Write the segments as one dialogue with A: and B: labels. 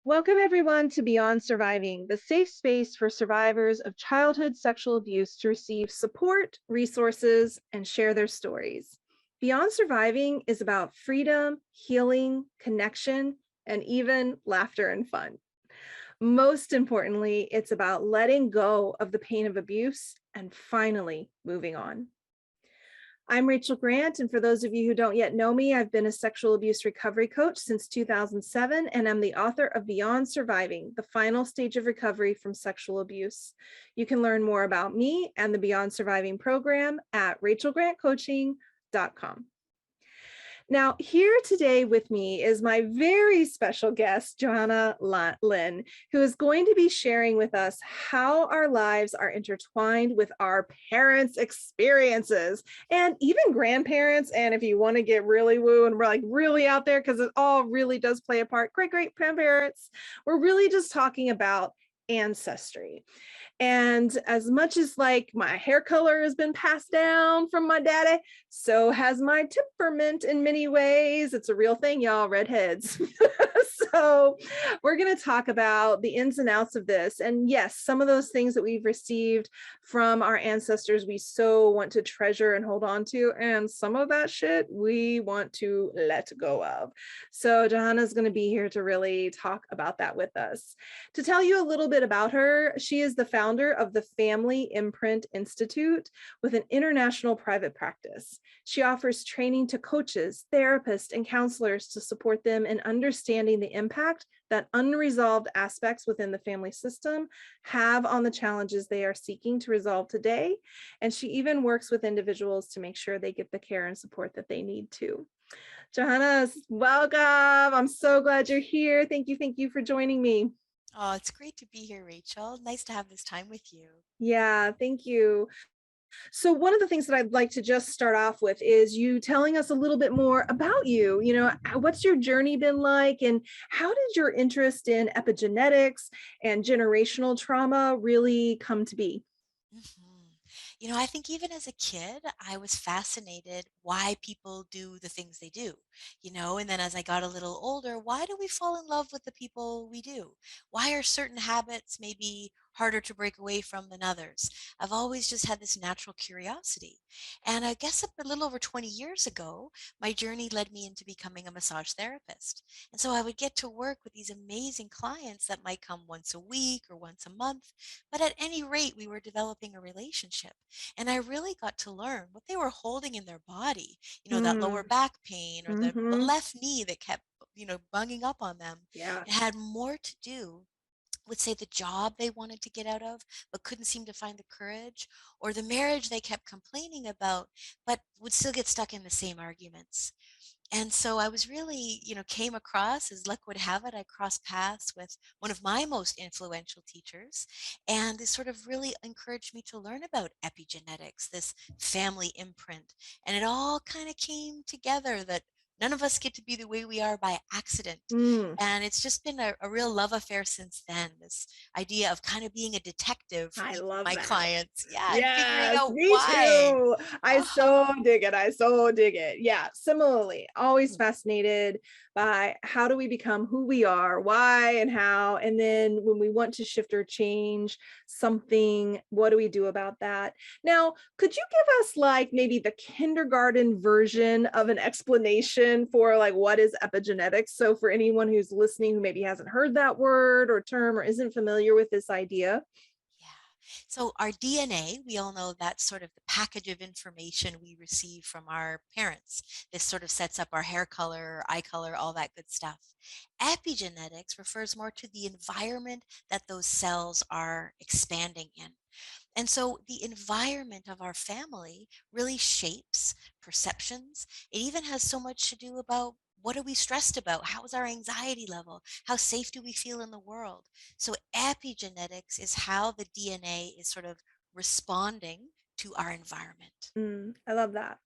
A: Welcome, everyone, to Beyond Surviving, the safe space for survivors of childhood sexual abuse to receive support, resources, and share their stories. Beyond Surviving is about freedom, healing, connection, and even laughter and fun. Most importantly, it's about letting go of the pain of abuse and finally moving on. I'm Rachel Grant, and for those of you who don't yet know me, I've been a sexual abuse recovery coach since 2007, and I'm the author of Beyond Surviving, the final stage of recovery from sexual abuse. You can learn more about me and the Beyond Surviving program at rachelgrantcoaching.com. Now, here today with me is my very special guest, Johanna Lynn, who is going to be sharing with us how our lives are intertwined with our parents' experiences and even grandparents. And if you want to get really woo and like really out there, because it all really does play a part, great grandparents, we're really just talking about ancestry. And as much as like my hair color has been passed down from my daddy, so has my temperament in many ways. It's a real thing, y'all, redheads. So we're going to talk about the ins and outs of this. And yes, some of those things that we've received from our ancestors, we so want to treasure and hold on to. And some of that shit we want to let go of. So Johanna's going to be here to really talk about that with us. To tell you a little bit about her, she is the founder of the Family Imprint Institute with an international private practice. She offers training to coaches, therapists, and counselors to support them in understanding the impact that unresolved aspects within the family system have on the challenges they are seeking to resolve today. And she even works with individuals to make sure they get the care and support that they need to. Johanna, welcome. I'm so glad you're here. Thank you for joining me.
B: Oh, it's great to be here, Rachel. Nice to have this time with you.
A: Yeah, thank you. So one of the things that I'd like to just start off with is you telling us a little bit more about you. What's your journey been like, and how did your interest in epigenetics and generational trauma really come to be?
B: Mhm. I think even as a kid, I was fascinated why people do the things they do, and then as I got a little older, why do we fall in love with the people we do? Why are certain habits maybe harder to break away from than others? I've always just had this natural curiosity. And I guess a little over 20 years ago, my journey led me into becoming a massage therapist. And so I would get to work with these amazing clients that might come once a week or once a month. But at any rate, we were developing a relationship. And I really got to learn what they were holding in their body, that lower
A: Mm,
B: back pain or the
A: mm-hmm.
B: left knee that kept, bunging up on them.
A: Yeah.
B: It had more to do with, say, the job they wanted to get out of, but couldn't seem to find the courage, or the marriage they kept complaining about, but would still get stuck in the same arguments. And so I was really, came across, as luck would have it, I crossed paths with one of my most influential teachers. And this sort of really encouraged me to learn about epigenetics, this family imprint. And it all kind of came together that none of us get to be the way we are by accident.
A: Mm.
B: And it's just been a real love affair since then, this idea of kind of being a detective for
A: I
B: each of
A: love
B: my
A: that.
B: clients. Yeah, and figuring
A: Yes,
B: out
A: me
B: why.
A: too. I so
B: Oh,
A: dig it. I so dig it. Yeah, similarly, always
B: mm,
A: fascinated by how do we become who we are, why and how. And then when we want to shift or change something, what do we do about that? Now, could you give us like maybe the kindergarten version of an explanation for like what is epigenetics? So for anyone who's listening who maybe hasn't heard that word or term or isn't familiar with this idea.
B: yeah. So our DNA, we all know that's sort of the package of information we receive from our parents. This sort of sets up our hair color, eye color, all that good stuff. Epigenetics refers more to the environment that those cells are expanding in. And so the environment of our family really shapes perceptions. It even has so much to do about what are we stressed about? How is our anxiety level? How safe do we feel in the world? So epigenetics is how the DNA is sort of responding to our environment.
A: I love that.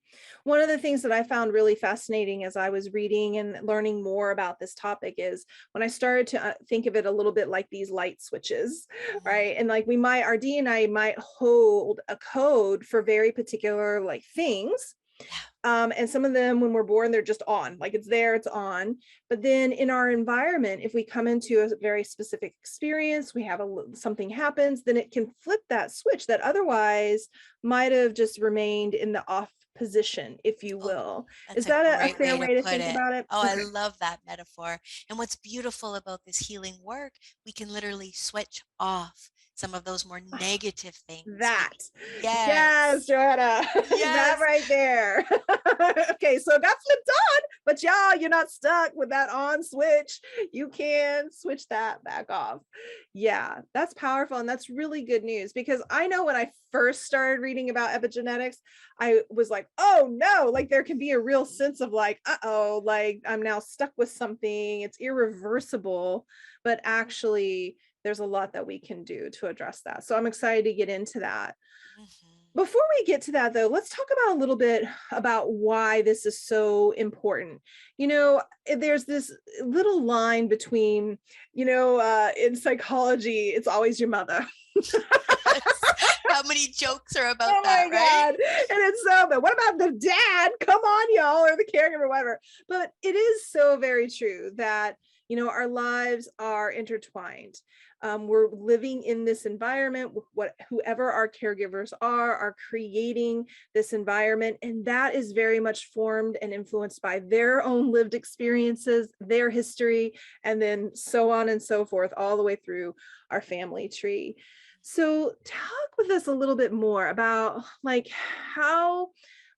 A: One of the things that I found really fascinating as I was reading and learning more about this topic is when I started to think of it a little bit like these light switches,
B: Mm,
A: right? And like our DNA might hold a code for very particular like things.
B: yeah.
A: And some of them, when we're born, they're just on, like it's there, it's on. But then in our environment, if we come into a very specific experience, we have something happens, then it can flip that switch that otherwise might have just remained in the off position, if you
B: Oh,
A: will. Is
B: that's a
A: that a
B: great
A: fair
B: way to
A: way to
B: put
A: think
B: it.
A: about it?
B: Oh, I
A: Okay.
B: love that metaphor. And what's beautiful about this healing work, we can literally switch off some of those more negative things.
A: That. Yes,
B: Yes.
A: Johanna. That
B: Yes.
A: right there. Okay, so it got flipped on, but y'all, you're not stuck with that on switch. You can switch that back off. Yeah, that's powerful. And that's really good news because I know when I first started reading about epigenetics, I was like, oh no, like there can be a real sense of like, uh-oh, like I'm now stuck with something. It's irreversible, but actually, there's a lot that we can do to address that. So I'm excited to get into that.
B: Mhm.
A: Before we get to that, though, let's talk about a little bit about why this is so important. There's this little line between, in psychology, it's always your mother.
B: Yes. How many jokes are about
A: Oh
B: that,
A: my
B: right?
A: God. And it's so bad. What about the dad? Come on, y'all, or the caregiver, whatever. But it is so very true that, our lives are intertwined. We're living in this environment with whoever our caregivers are creating this environment. And that is very much formed and influenced by their own lived experiences, their history, and then so on and so forth, all the way through our family tree. So talk with us a little bit more about like how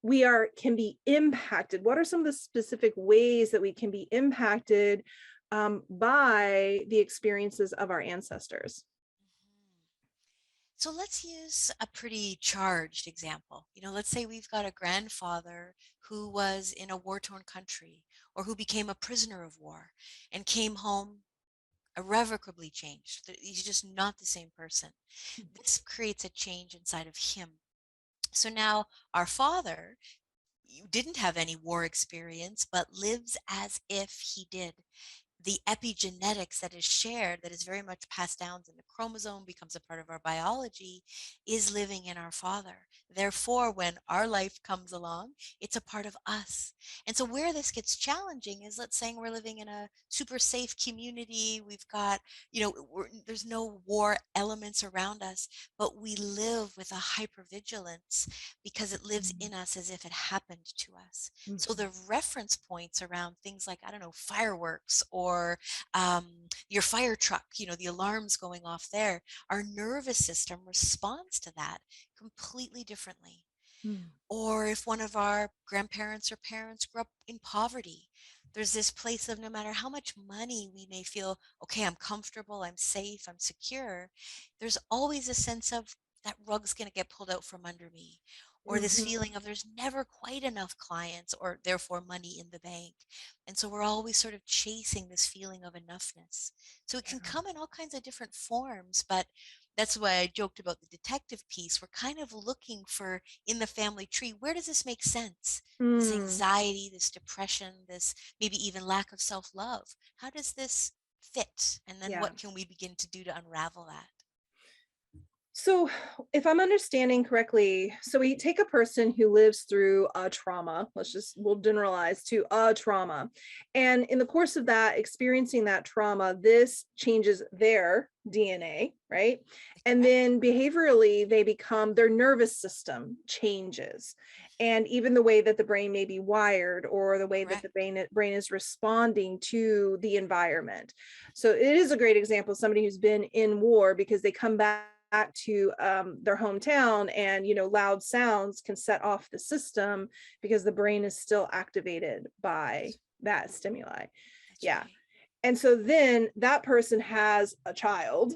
A: we are can be impacted. What are some of the specific ways that we can be impacted by the experiences of our ancestors?
B: Mhm. So let's use a pretty charged example. Let's say we've got a grandfather who was in a war-torn country or who became a prisoner of war and came home irrevocably changed. He's just not the same person. This creates a change inside of him. So now our father didn't have any war experience, but lives as if he did. The epigenetics that is shared, that is very much passed down in the chromosome, becomes a part of our biology, is living in our father. Therefore, when our life comes along, it's a part of us. And so, where this gets challenging is, let's say we're living in a super safe community. We've got, there's no war elements around us, but we live with a hypervigilance because it lives in us as if it happened to us. So
A: Mhm.
B: the reference points around things like, I don't know, fireworks or your fire truck, the alarms going off there, our nervous system responds to that completely differently.
A: Mhm.
B: Or if one of our grandparents or parents grew up in poverty, there's this place of no matter how much money we may feel, okay, I'm comfortable, I'm safe, I'm secure, there's always a sense of that rug's going to get pulled out from under me. Or this
A: Mhm.
B: feeling of there's never quite enough clients or therefore money in the bank. And so we're always sort of chasing this feeling of enoughness. So it can
A: Yeah.
B: come in all kinds of different forms, but that's why I joked about the detective piece. We're kind of looking for in the family tree, where does this make sense? This
A: Mm.
B: anxiety, this depression, this maybe even lack of self love. How does this fit? And then
A: Yeah.
B: what can we begin to do to unravel that?
A: So, if I'm understanding correctly, so we take a person who lives through a trauma, we'll generalize to a trauma. And in the course of that, experiencing that trauma, this changes their DNA, right? And
B: Correct.
A: then behaviorally, their nervous system changes. And even the way that the brain may be wired or the way that
B: Correct.
A: the brain is responding to the environment. So, it is a great example of somebody who's been in war because they come back to their hometown and loud sounds can set off the system because the brain is still activated by
B: That's,
A: that stimuli.
B: that's
A: Yeah.
B: right.
A: And so then that person has a child,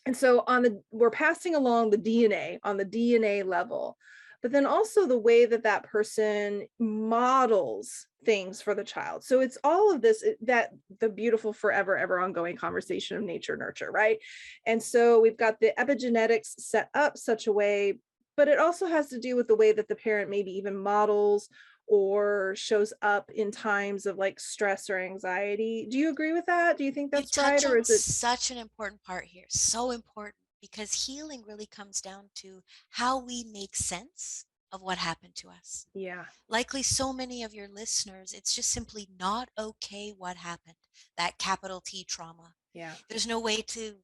A: and so we're passing along the DNA on the DNA level, but then also the way that that person models things for the child. So it's all of this that the beautiful forever ever ongoing conversation of nature nurture, right? And so we've got the epigenetics set up such a way, but it also has to do with the way that the parent maybe even models or shows up in times of like stress or anxiety. Do you agree with that? Do you think
B: You
A: that's right,
B: touch
A: or
B: on
A: is it?
B: such an important part here. So important because healing really comes down to how we make sense of what happened to us.
A: Yeah.
B: Likely so many of your listeners, it's just simply not okay what happened, that capital T trauma.
A: Yeah.
B: There's no way to,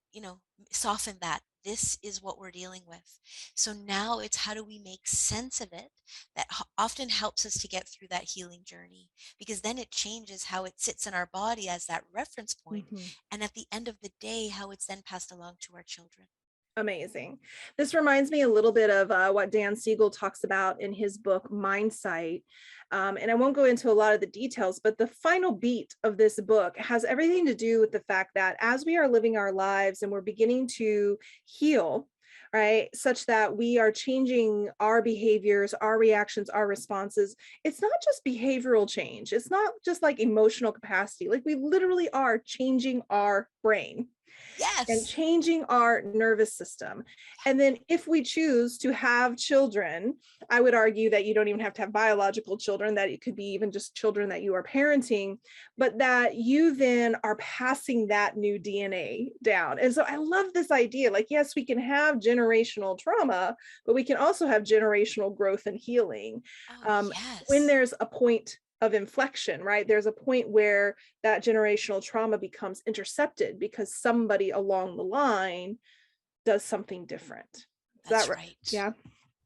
B: soften that. This is what we're dealing with. So now it's how do we make sense of it that often helps us to get through that healing journey, because then it changes how it sits in our body as that reference point,
A: Mhm.
B: and at the end of the day, how it's then passed along to our children.
A: Amazing. This reminds me a little bit of what Dan Siegel talks about in his book, Mindsight. And I won't go into a lot of the details, but the final beat of this book has everything to do with the fact that as we are living our lives and we're beginning to heal, right, such that we are changing our behaviors, our reactions, our responses, it's not just behavioral change. It's not just like emotional capacity. Like we literally are changing our brain and
B: Yes.
A: changing our nervous system. And then if we choose to have children, I would argue that you don't even have to have biological children, that it could be even just children that you are parenting, but that you then are passing that new DNA down. And so I love this idea. Like, yes, we can have generational trauma, but we can also have generational growth and healing.
B: Oh,
A: When
B: yes.
A: there's a point of inflection, right? There's a point where that generational trauma becomes intercepted because somebody along the line does something different. Is that
B: That's
A: right?
B: right.
A: Yeah.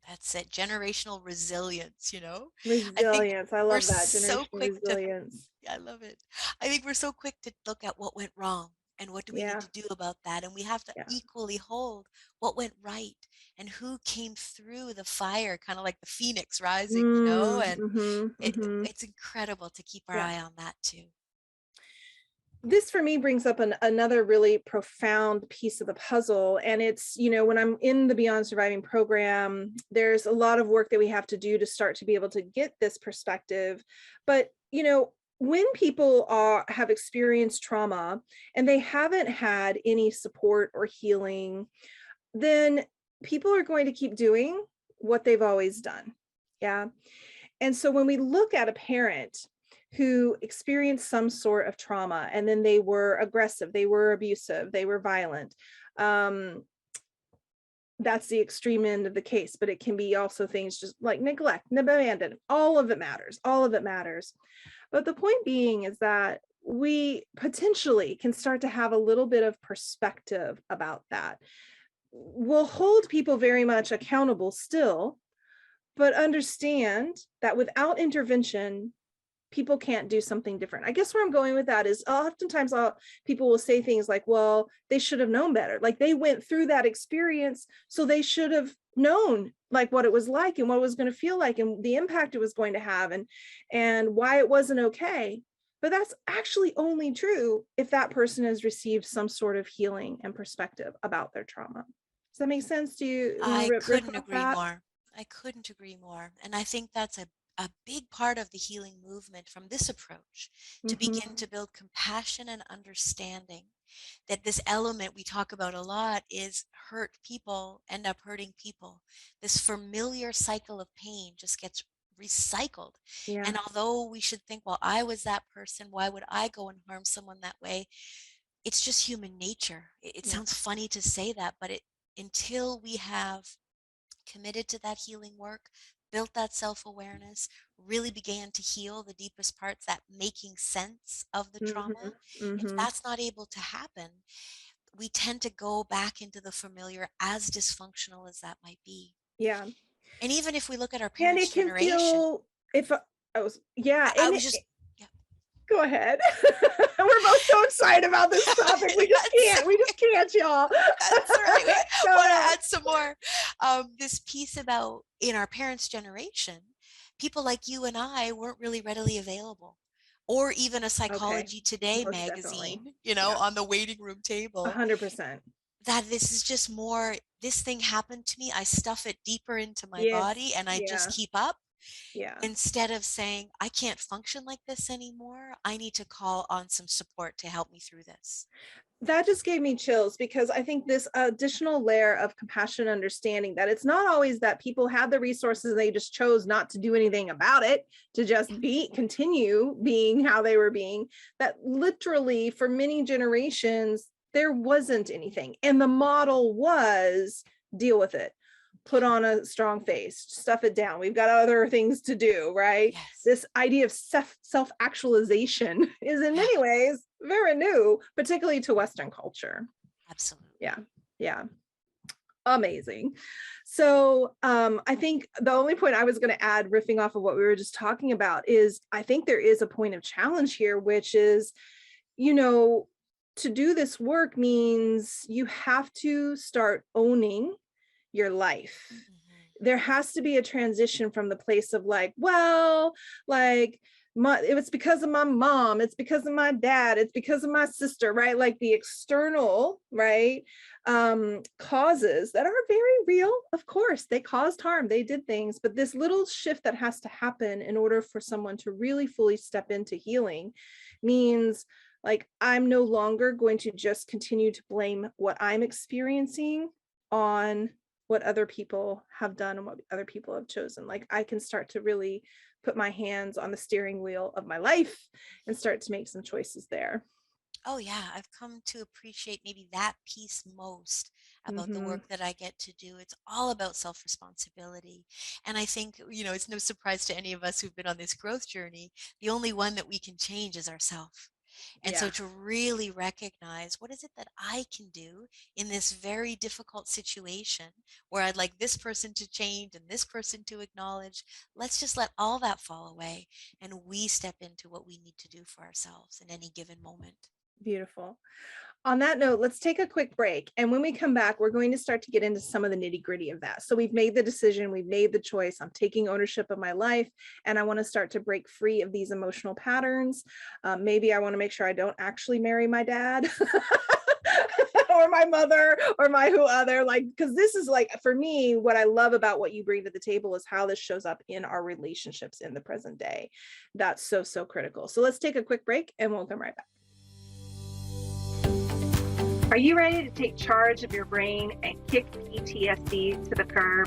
B: That's it. Generational resilience, I think
A: Resilience. I
B: we're
A: love that.
B: so
A: Generational
B: quick to,
A: resilience.
B: yeah, I love it. I think we're so quick to look at what went wrong and what do we need
A: Yeah.
B: to do about that. And we have to
A: Yeah.
B: equally hold what went right and who came through the fire, kind of like the phoenix rising, and
A: Mm-hmm.
B: it's incredible to keep our
A: Yeah.
B: eye on that too.
A: This for me brings up another really profound piece of the puzzle. And it's, when I'm in the Beyond Surviving program, there's a lot of work that we have to do to start to be able to get this perspective. But, when people have experienced trauma and they haven't had any support or healing, then people are going to keep doing what they've always done. Yeah. And so when we look at a parent who experienced some sort of trauma and then they were aggressive, they were abusive, they were violent, um, that's the extreme end of the case, but it can be also things just like neglect, abandon, all of it matters. All of it matters. But the point being is that we potentially can start to have a little bit of perspective about that. We'll hold people very much accountable still, but understand that without intervention, people can't do something different. I guess where I'm going with that is oftentimes people will say things like, well, they should have known better. Like they went through that experience, so they should have known like what it was like and what it was going to feel like and the impact it was going to have and why it wasn't okay. But that's actually only true if that person has received some sort of healing and perspective about their trauma. Does that make sense? Do you want to
B: I
A: riff
B: couldn't
A: off
B: agree
A: that?
B: more. I couldn't agree more. And I think that's a big part of the healing movement from this approach, to begin
A: Mm-hmm.
B: to build compassion and understanding that this element we talk about a lot is hurt people end up hurting people. This familiar cycle of pain just gets recycled.
A: Yeah.
B: And although we should think, well, I was that person, why would I go and harm someone that way? It's just human nature. It
A: Yeah.
B: sounds funny to say that, but until we have committed to that healing work, built that self awareness, really began to heal the deepest parts, that making sense of the
A: Mm-hmm.
B: trauma. If
A: Mm-hmm.
B: that's not able to happen, we tend to go back into the familiar, as dysfunctional as that might be.
A: Yeah.
B: And even if we look at our
A: And
B: parents'
A: it can
B: generation,
A: feel if I was, yeah,
B: I
A: and
B: was just, yeah,
A: go ahead. We're both so excited about this topic. We just
B: that's
A: can't. We just can't, y'all.
B: That's all right. We
A: Go
B: want to
A: ahead.
B: add some more. This piece about in our parents' generation, people like you and I weren't really readily available, or even a
A: Okay.
B: Psychology Today
A: Most definitely.
B: magazine,
A: Yeah.
B: on the waiting room table.
A: 100%.
B: That this is just more, this thing happened to me. I stuff it deeper into my
A: Yes.
B: body and I just
A: Yeah.
B: keep up,
A: Yeah.
B: instead of saying, I can't function like this anymore. I need to call on some support to help me through this.
A: That just gave me chills because I think this additional layer of compassion, understanding that it's not always that people had the resources, they just chose not to do anything about it, to just continue being how they were being, that literally for many generations, there wasn't anything. And the model was deal with it. put on a strong face, stuff it down. We've got other things to do, right?
B: Yes.
A: This idea of self-actualization is in
B: Yeah,
A: many ways very new, particularly to Western culture.
B: absolutely.
A: Yeah. Yeah. Amazing. So I think the only point I was going to add, riffing off of what we were just talking about, is I think there is a point of challenge here, which is, you know, to do this work means you have to start owning your life.
B: Mhm.
A: There has to be a transition from the place of like, well, like it's because of my mom, it's because of my dad, it's because of my sister, right? Like the external, right? Causes that are very real. Of course, they caused harm, they did things, but this little shift that has to happen in order for someone to really fully step into healing means like I'm no longer going to just continue to blame what I'm experiencing on what other people have done and what other people have chosen. Like I can start to really put my hands on the steering wheel of my life and start to make some choices there.
B: Oh, yeah. I've come to appreciate maybe that piece most about the
A: Mm-hmm.
B: work that I get to do. It's all about self responsibility. And I think, it's no surprise to any of us who've been on this growth journey. The only one that we can change is ourselves. And so
A: Yeah,
B: to really recognize what is it that I can do in this very difficult situation where I'd like this person to change and this person to acknowledge, let's just let all that fall away and we step into what we need to do for ourselves in any given moment.
A: beautiful. On that note, let's take a quick break. And when we come back, we're going to start to get into some of the nitty gritty of that. So we've made the decision, we've made the choice. I'm taking ownership of my life, and I want to start to break free of these emotional patterns. Maybe I want to make sure I don't actually marry my dad. Or my mother or my who other, like, because this is like for me what I love about what you bring to the table is how this shows up in our relationships in the present day. That's so critical. So let's take a quick break and we'll come right back. Are you ready to take charge of your brain and kick PTSD to the curb?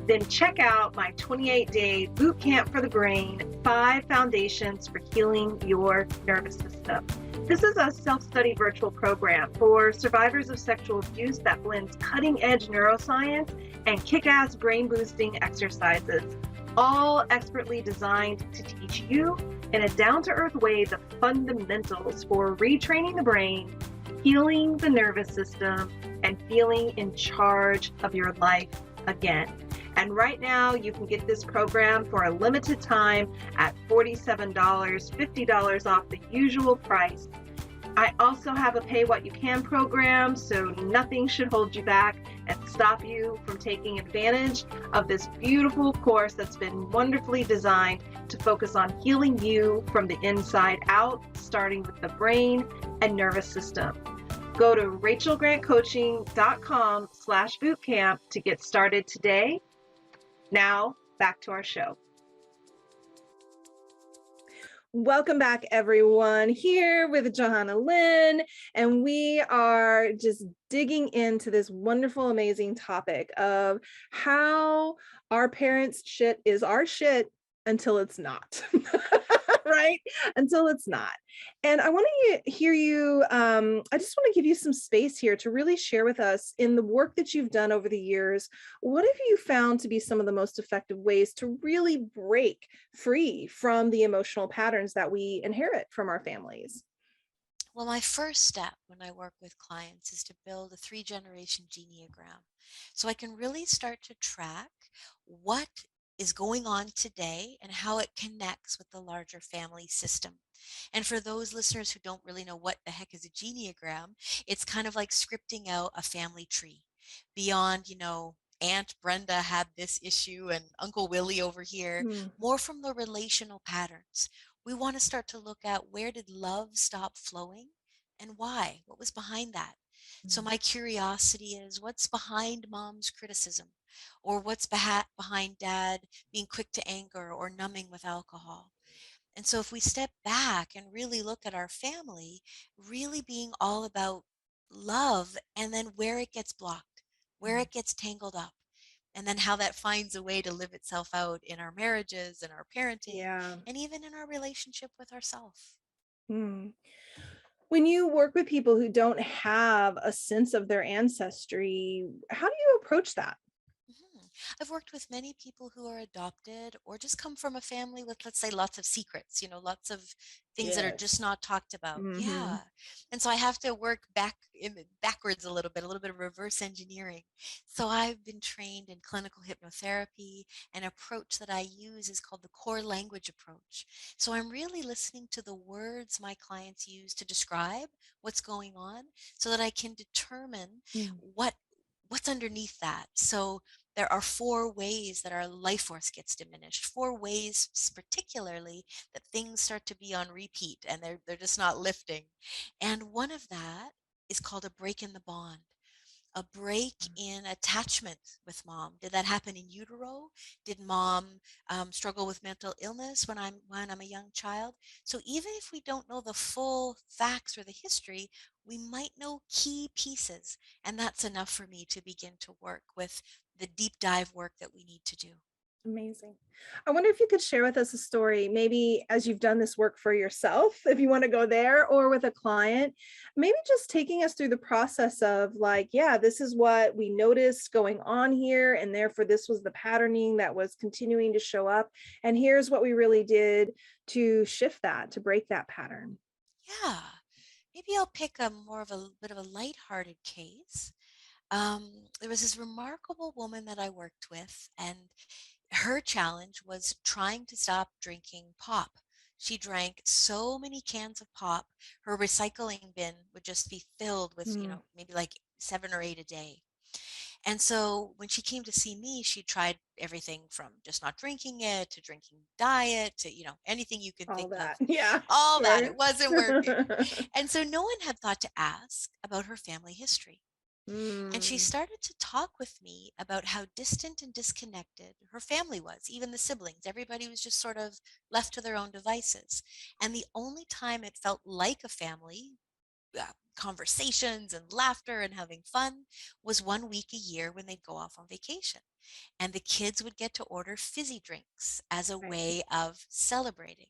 A: Then check out my 28-day boot camp for the brain, 5 foundations for healing your nervous system. This is a self-study virtual program for survivors of sexual abuse that blends cutting-edge neuroscience and kick-ass brain-boosting exercises, all expertly designed to teach you in a down-to-earth way the fundamentals for retraining the brain, healing the nervous system, and feeling in charge of your life again. And right now, you can get this program for a limited time at $47, $50 off the usual price. I also have a pay what you can program, so nothing should hold you back and stop you from taking advantage of this beautiful course that's been wonderfully designed to focus on healing you from the inside out, starting with the brain and nervous system. Go to rachelgrantcoaching.com/bootcamp to get started today. Now, back to our show. Welcome back, everyone. Here with Johanna Lynn, and we are just digging into this wonderful, amazing topic of how our parents' shit is our shit until it's not, right? Until it's not. And I want to hear you. I just want to give you some space here to really share with us in the work that you've done over the years. What have you found to be some of the most effective ways to really break free from the emotional patterns that we inherit from our families?
B: Well, my first step when I work with clients is to build a 3 generation Genogram. So I can really start to track what is going on today and how it connects with the larger family system. And for those listeners who don't really know what the heck is a Genogram, it's kind of like scripting out a family tree beyond, Aunt Brenda had this issue and Uncle Willie over here,
A: Hmm.
B: more from the relational patterns. We want to start to look at where did love stop flowing and why? What was behind that? So my curiosity is what's behind mom's criticism or what's behind dad being quick to anger or numbing with alcohol. And so if we step back and really look at our family, really being all about love and then where it gets blocked, where it gets tangled up, and then how that finds a way to live itself out in our marriages and our parenting
A: Yeah.
B: and even in our relationship with ourselves.
A: Hmm. When you work with people who don't have a sense of their ancestry, how do you approach that?
B: I've worked with many people who are adopted or just come from a family with, let's say, lots of secrets, lots of things that are just
A: Yes.
B: not talked about.
A: Mm-hmm.
B: Yeah. And so I have to work backwards a little bit of reverse engineering. So I've been trained in clinical hypnotherapy. An approach that I use is called the core language approach. So I'm really listening to the words my clients use to describe what's going on so that I can determine what's underneath that. So there are four ways that our life force gets diminished, four ways particularly that things start to be on repeat and they're just not lifting. And one of that is called a break in the bond, a break in attachment with mom. Did that happen in utero? Did mom struggle with mental illness when I'm a young child? So even if we don't know the full facts or the history, we might know key pieces, and that's enough for me to begin to work with the deep dive work that we need to do.
A: Amazing. I wonder if you could share with us a story, maybe as you've done this work for yourself, if you want to go there, or with a client, maybe just taking us through the process of like, yeah, this is what we noticed going on here. And therefore, this was the patterning that was continuing to show up. And here's what we really did to shift that, to break that pattern.
B: Yeah, maybe I'll pick a more of a bit of a lighthearted case. There was this remarkable woman that I worked with, and her challenge was trying to stop drinking pop. She drank so many cans of pop, her recycling bin would just be filled with,
A: Mm,
B: maybe like 7 or 8 a day. And so when she came to see me, she tried everything from just not drinking it to drinking diet to, anything you can
A: all
B: think
A: that.
B: of,
A: Yeah,
B: all that.
A: sure.
B: It wasn't working. And so no one had thought to ask about her family history. And she
A: Mm,
B: started to talk with me about how distant and disconnected her family was, even the siblings. Everybody was just sort of left to their own devices. And the only time it felt like a family, conversations and laughter and having fun, was 1 week a year when they'd go off on vacation. And the kids would get to order fizzy drinks as a
A: right.
B: way of celebrating.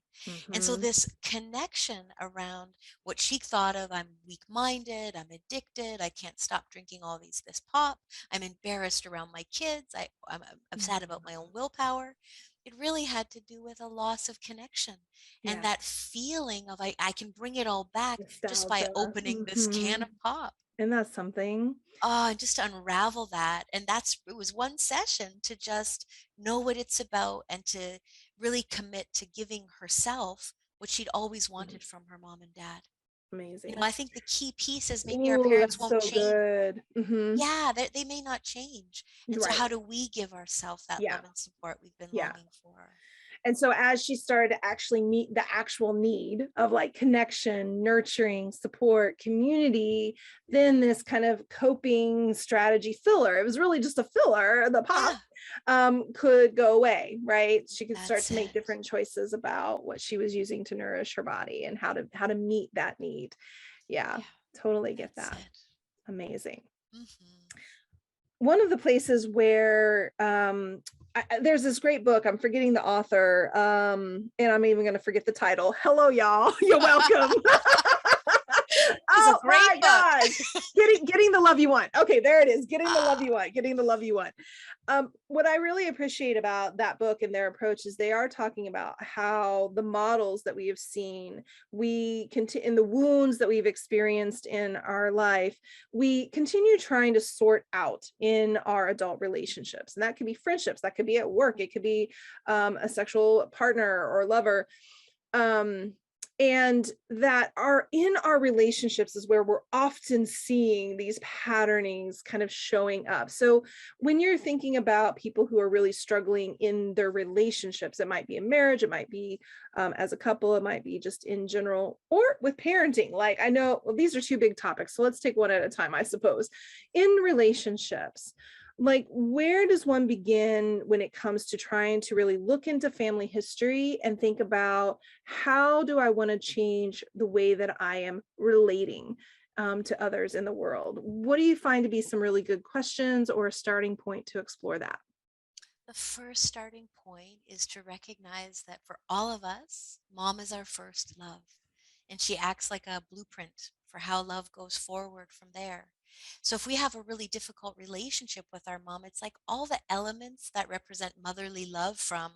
B: And so,
A: Mm-hmm.
B: this connection around what she thought of, I'm weak minded, I'm addicted, I can't stop drinking this pop, I'm embarrassed around my kids, I'm sad about my own willpower. It really had to do with a loss of connection and
A: Yeah,
B: that feeling of I can bring it all back just by
A: nostalgia.
B: opening this
A: Hmm.
B: can of pop.
A: And that's something.
B: Oh, and just to unravel that. And it was one session to just know what it's about and to really commit to giving herself what she'd always
A: Mm,
B: wanted from her mom and dad.
A: amazing.
B: I think the key piece is maybe our
A: Ooh,
B: parents
A: that's
B: won't
A: so
B: change.
A: good. Hmm.
B: Yeah, they may not change. And so
A: Right.
B: how do we give ourselves that
A: Yeah.
B: love and support we've been
A: Yeah.
B: longing for?
A: And so as she started to actually meet the actual need of like connection, nurturing, support, community, then this kind of coping strategy filler, it was really just a filler, the pop,
B: Yeah,
A: could go away, right? She could start
B: that's
A: to make
B: it.
A: different choices about what she was using to nourish her body and how to meet that need. Yeah,
B: Yeah,
A: totally get
B: that's
A: that.
B: it.
A: Amazing.
B: Hmm.
A: One of the places where there's this great book, I'm forgetting the author, and I'm even going to forget the title. Hello, y'all. You're welcome.
B: It's a
A: Oh
B: great
A: my
B: book.
A: gosh. Getting the love you want. Okay, there it is. Getting the love you want. Getting the love you want. What I really appreciate about that book and their approach is they are talking about how the models that we have seen, we continue in the wounds that we've experienced in our life, we continue trying to sort out in our adult relationships. And that could be friendships, that could be at work, it could be a sexual partner or lover. Um, and that are in our relationships is where we're often seeing these patternings kind of showing up. So when you're thinking about people who are really struggling in their relationships, it might be a marriage, it might be as a couple, it might be just in general, or with parenting. Like I know, well, these are two big topics, so let's take one at a time, I suppose. In relationships, like where does one begin when it comes to trying to really look into family history and think about how do I want to change the way that I am relating to others in the world? What do you find to be some really good questions or a starting point to explore that?
B: The first starting point is to recognize that for all of us, mom is our first love. And she acts like a blueprint for how love goes forward from there. So if we have a really difficult relationship with our mom, it's like all the elements that represent motherly love, from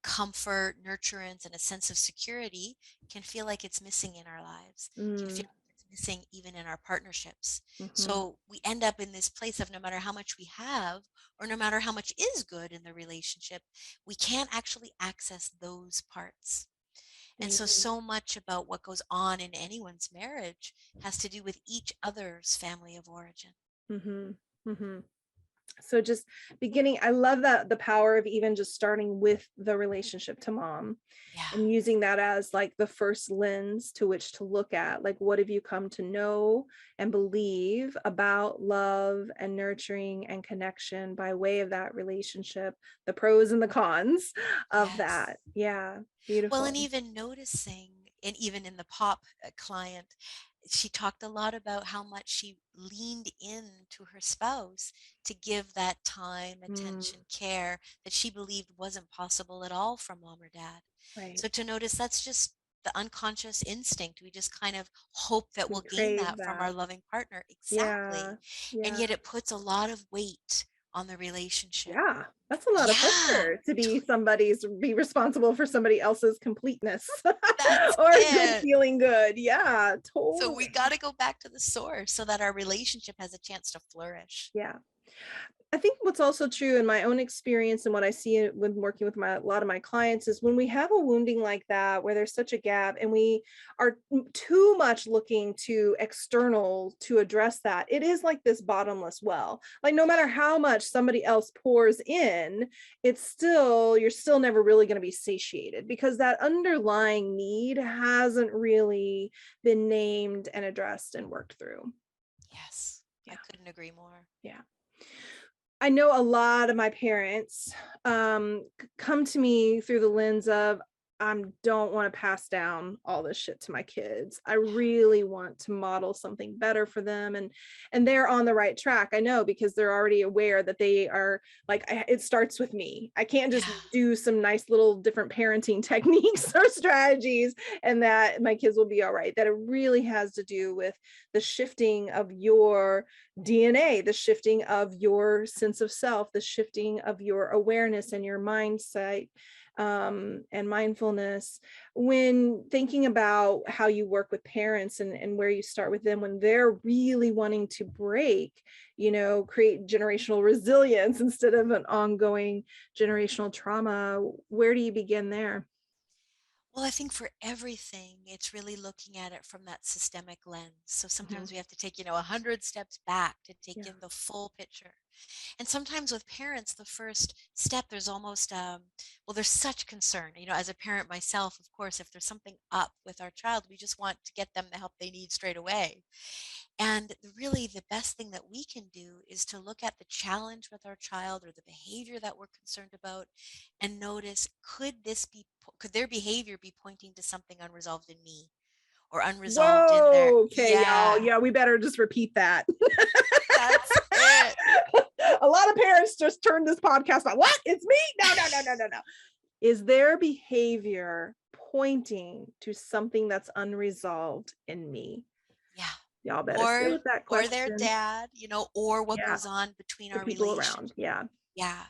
B: comfort, nurturance, and a sense of security, can feel like it's missing in our lives, can
A: Mm,
B: feel like it's missing even in our partnerships.
A: mhm.
B: So we end up in this place of, no matter how much we have, or no matter how much is good in the relationship, we can't actually access those parts. And so,
A: Amen.
B: so much about what goes on in anyone's marriage has to do with each other's family of origin.
A: Mhm. Mhm. So just beginning, I love that the power of even just starting with the relationship to mom
B: Yeah.
A: and using that as like the first lens to which to look at, like, what have you come to know and believe about love and nurturing and connection by way of that relationship, the pros and the cons of
B: Yes.
A: that. Yeah,
B: Well,
A: beautiful.
B: and even noticing, and even in the pop client, she talked a lot about how much she leaned in to her spouse to give that time,
A: Mm,
B: attention, care that she believed wasn't possible at all from mom or dad.
A: right.
B: So to notice, that's just the unconscious instinct. We just kind of hope that
A: We
B: we'll gain
A: crave
B: that from our
A: that.
B: loving partner.
A: Yeah.
B: Exactly. And
A: Yeah.
B: yet it puts a lot of weight on the relationship.
A: Yeah, that's a lot of
B: Yeah,
A: pressure to be responsible for somebody else's completeness
B: that's
A: or good
B: it.
A: feeling good. Yeah,
B: So we
A: totally.
B: got to go back to the source so that our relationship has a chance to flourish.
A: Yeah. I think what's also true in my own experience and what I see when working with a lot of my clients is when we have a wounding like that, where there's such a gap and we are too much looking to external to address that, it is like this bottomless well. Like no matter how much somebody else pours in, you're still never really going to be satiated because that underlying need hasn't really been named and addressed and worked through.
B: Yes, I
A: Yeah.
B: couldn't agree more.
A: Yeah. I know a lot of my parents come to me through the lens of I don't want to pass down all this shit to my kids. I really want to model something better for them, and they're on the right track. I know because they're already aware that they are like it starts with me. I can't just
B: Yeah.
A: do some nice little different parenting techniques or strategies and that my kids will be all right. That it really has to do with the shifting of your DNA, the shifting of your sense of self, the shifting of your awareness and your mindset and mindfulness. When thinking about how you work with parents and where you start with them when they're really wanting to break, create generational resilience instead of an ongoing generational trauma, where do you begin there?
B: Well, I think for everything, it's really looking at it from that systemic lens. So
A: Mhm.
B: sometimes we have to take, 100 steps back to take
A: Yeah.
B: in the full picture. And sometimes with parents, the first step, there's almost, well, there's such concern. As a parent myself, of course, if there's something up with our child, we just want to get them the help they need straight away. And really, the best thing that we can do is to look at the challenge with our child or the behavior that we're concerned about and notice, could their behavior be pointing to something unresolved in me or unresolved in their,
A: Whoa. Okay, y'all.
B: yeah,
A: Yeah, we better just repeat that.
B: that's it.
A: A lot of parents just turn this podcast on. What? It's me? No, no, no, no, no, no. Is their behavior pointing to something that's unresolved in me?
B: Yeah.
A: Y'all better sit
B: Or
A: with that
B: or their
A: question.
B: dad, or what
A: Yeah,
B: goes on between
A: the
B: our
A: people
B: relationship.
A: around. Yeah.
B: Yeah.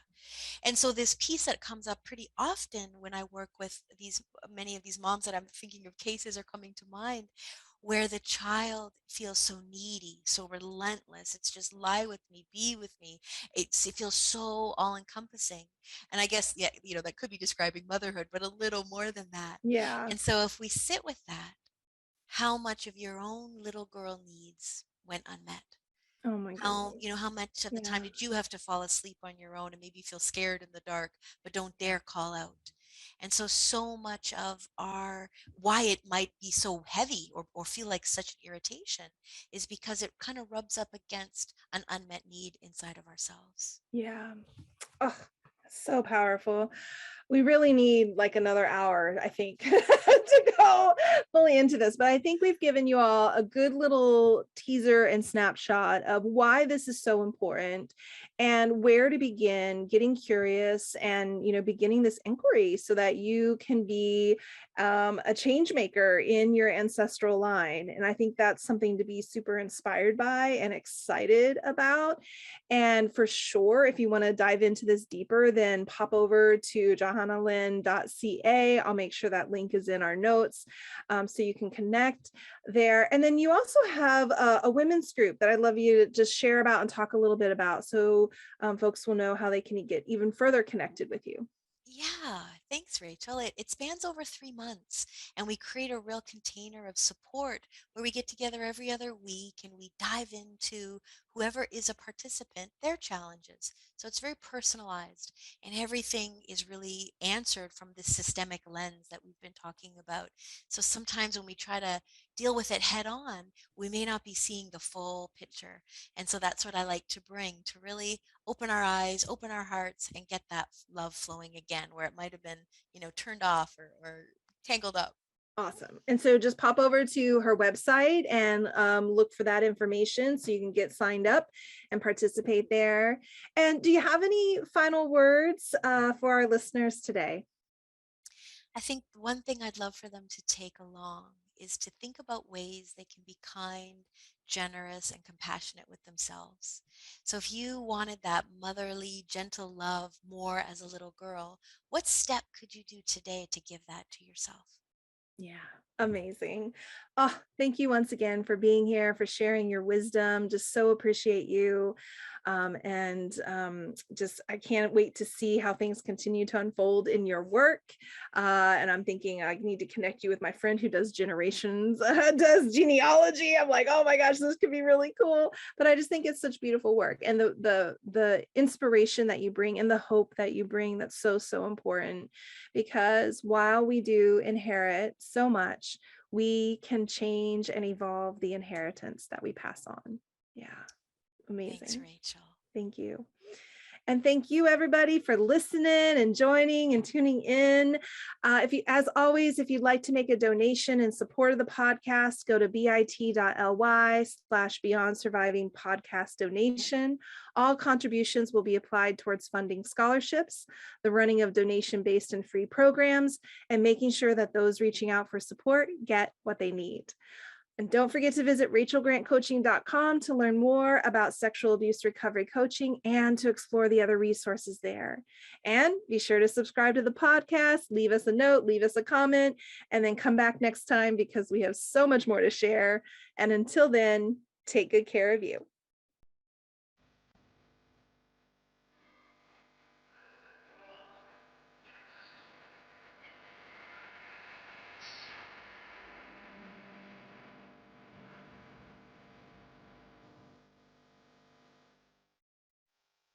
B: And so this piece that comes up pretty often when I work with these many of these moms that I'm thinking of, cases are coming to mind where the child feels so needy, so relentless. It's just lie with me, be with me. It feels so all encompassing. And I guess, yeah, that could be describing motherhood, but a little more than that.
A: Yeah.
B: And so if we sit with that, how much of your own little girl needs went unmet?
A: Oh my
B: How
A: goodness.
B: much of the time
A: Yeah.
B: did you have to fall asleep on your own and maybe feel scared in the dark, but don't dare call out? And so much of our why it might be so heavy or feel like such an irritation is because it kind of rubs up against an unmet need inside of ourselves.
A: Yeah. Oh, so powerful. We really need like another hour, I think, to go fully into this. But I think we've given you all a good little teaser and snapshot of why this is so important and where to begin getting curious and, beginning this inquiry so that you can be a change maker in your ancestral line. And I think that's something to be super inspired by and excited about. And for sure, if you want to dive into this deeper, then pop over to johannalynn.ca. I'll make sure that link is in our notes so you can connect there. And then you also have a women's group that I'd love you to just share about and talk a little bit about so folks will know how they can get even further connected with you.
B: Yeah, thanks, Rachel. It spans over 3 months, and we create a real container of support where we get together every other week and we dive into whoever is a participant, their challenges. So it's very personalized, and everything is really answered from this systemic lens that we've been talking about. So sometimes when we try to deal with it head on, we may not be seeing the full picture. And so that's what I like to bring to really open our eyes, open our hearts, and get that love flowing again where it might have been, turned off or tangled up.
A: Awesome. And so just pop over to her website and look for that information so you can get signed up and participate there. And do you have any final words for our listeners today?
B: I think one thing I'd love for them to take along is to think about ways they can be kind, generous, and compassionate with themselves. So, if you wanted that motherly, gentle love more as a little girl, what step could you do today to give that to yourself?
A: Yeah, amazing. Oh, thank you once again for being here, for sharing your wisdom. Just so appreciate you. And just, I can't wait to see how things continue to unfold in your work. And I'm thinking I need to connect you with my friend who does generations, does genealogy. I'm like, oh my gosh, this could be really cool. But I just think it's such beautiful work. And the inspiration that you bring and the hope that you bring, that's so, so important because while we do inherit so much, we can change and evolve the inheritance that we pass on. Yeah,
B: Thanks,
A: amazing.
B: Rachel.
A: Thank you. And thank you everybody for listening and joining and tuning in. As always, if you'd like to make a donation in support of the podcast, go to bit.ly/Beyond Surviving Podcast Donation. All contributions will be applied towards funding scholarships, the running of donation-based and free programs, and making sure that those reaching out for support get what they need. And don't forget to visit rachelgrantcoaching.com to learn more about sexual abuse recovery coaching and to explore the other resources there. And be sure to subscribe to the podcast, leave us a note, leave us a comment, and then come back next time because we have so much more to share. And until then, take good care of you.